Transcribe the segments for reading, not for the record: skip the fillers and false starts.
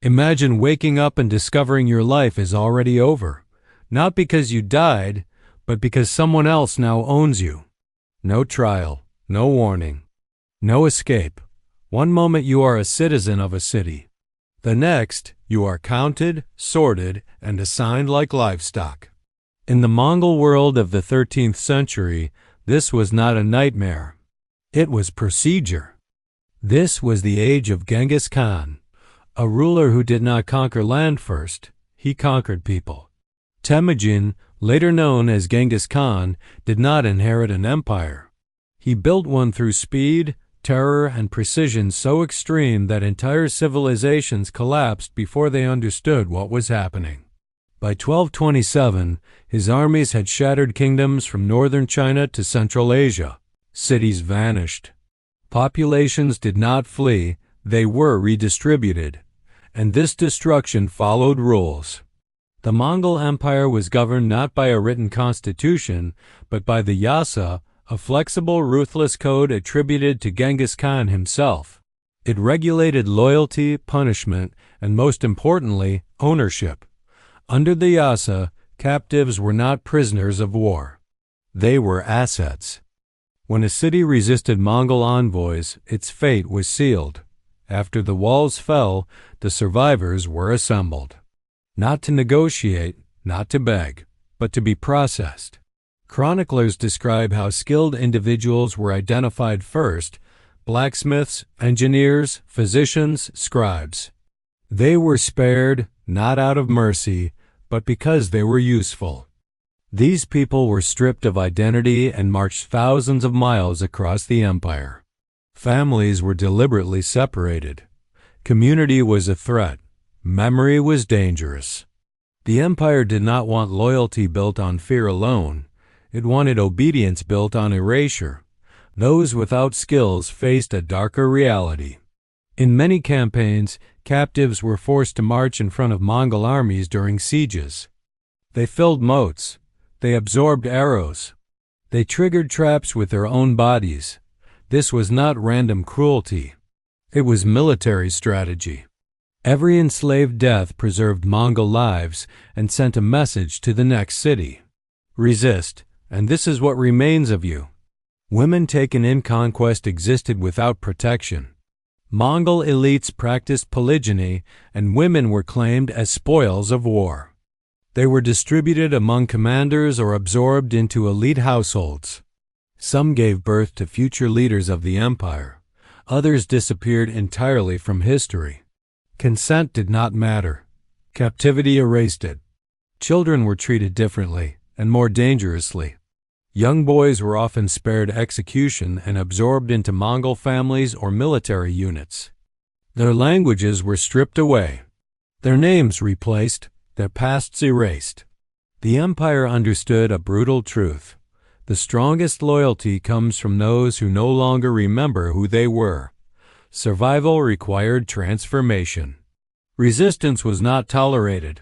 Imagine waking up and discovering your life is already over, not because you died, but because someone else now owns you. No trial, no warning, no escape. One moment you are a citizen of a city. The next, you are counted, sorted, and assigned like livestock. In the Mongol world of the 13th century, this was not a nightmare. It was procedure. This was the age of Genghis Khan, a ruler who did not conquer land first, he conquered people. Temujin, later known as Genghis Khan, did not inherit an empire. He built one through speed, terror, and precision so extreme that entire civilizations collapsed before they understood what was happening. By 1227, his armies had shattered kingdoms from northern China to Central Asia. Cities vanished. Populations did not flee, they were redistributed. And this destruction followed rules. The Mongol Empire was governed not by a written constitution, but by the Yasa, a flexible, ruthless code attributed to Genghis Khan himself. It regulated loyalty, punishment, and most importantly, ownership. Under the Yasa, captives were not prisoners of war. They were assets. When a city resisted Mongol envoys, its fate was sealed. After the walls fell, the survivors were assembled. Not to negotiate, not to beg, but to be processed. Chroniclers describe how skilled individuals were identified first: blacksmiths, engineers, physicians, scribes. They were spared, not out of mercy, but because they were useful. These people were stripped of identity and marched thousands of miles across the empire. Families were deliberately separated. Community was a threat. Memory was dangerous. The empire did not want loyalty built on fear alone. It wanted obedience built on erasure. Those without skills faced a darker reality. In many campaigns, captives were forced to march in front of Mongol armies during sieges. They filled moats. They absorbed arrows. They triggered traps with their own bodies. This was not random cruelty. It was military strategy. Every enslaved death preserved Mongol lives and sent a message to the next city. Resist, and this is what remains of you. Women taken in conquest existed without protection. Mongol elites practiced polygyny, and women were claimed as spoils of war. They were distributed among commanders or absorbed into elite households. Some gave birth to future leaders of the empire. Others disappeared entirely from history. Consent did not matter. Captivity erased it. Children were treated differently and more dangerously. Young boys were often spared execution and absorbed into Mongol families or military units. Their languages were stripped away. Their names replaced, their pasts erased. The empire understood a brutal truth. The strongest loyalty comes from those who no longer remember who they were. Survival required transformation. Resistance was not tolerated.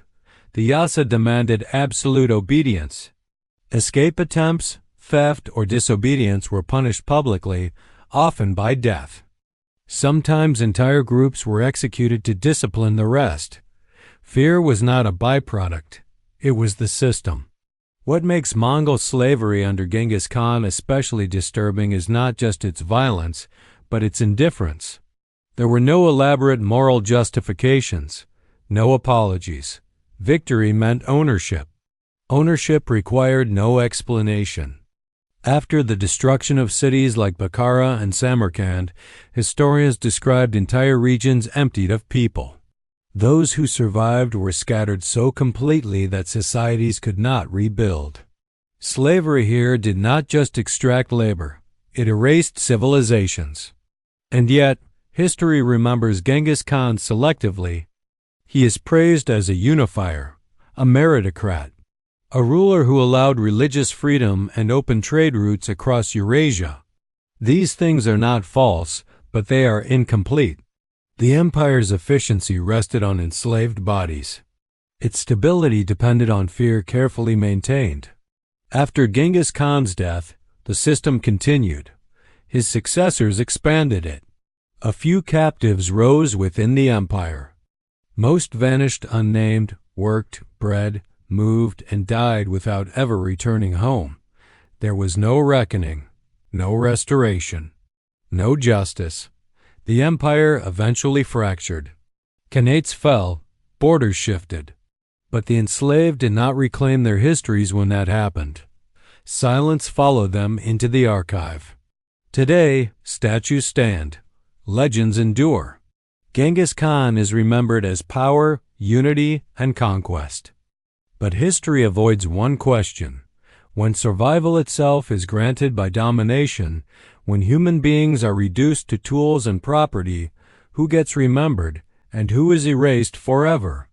The Yasa demanded absolute obedience. Escape attempts, theft, or disobedience were punished publicly, often by death. Sometimes entire groups were executed to discipline the rest. Fear was not a byproduct. It was the system. What makes Mongol slavery under Genghis Khan especially disturbing is not just its violence, but its indifference. There were no elaborate moral justifications, no apologies. Victory meant ownership. Ownership required no explanation. After the destruction of cities like Bukhara and Samarkand, historians described entire regions emptied of people. Those who survived were scattered so completely that societies could not rebuild. Slavery here did not just extract labor, it erased civilizations. And yet, history remembers Genghis Khan selectively. He is praised as a unifier, a meritocrat, a ruler who allowed religious freedom and open trade routes across Eurasia. These things are not false, but they are incomplete. The empire's efficiency rested on enslaved bodies. Its stability depended on fear carefully maintained. After Genghis Khan's death, the system continued. His successors expanded it. A few captives rose within the empire. Most vanished unnamed, worked, bred, moved, and died without ever returning home. There was no reckoning, no restoration, no justice. The empire eventually fractured. Khanates fell, borders shifted. But the enslaved did not reclaim their histories when that happened. Silence followed them into the archive. Today, statues stand. Legends endure. Genghis Khan is remembered as power, unity, and conquest. But history avoids one question. When survival itself is granted by domination, when human beings are reduced to tools and property, who gets remembered and who is erased forever?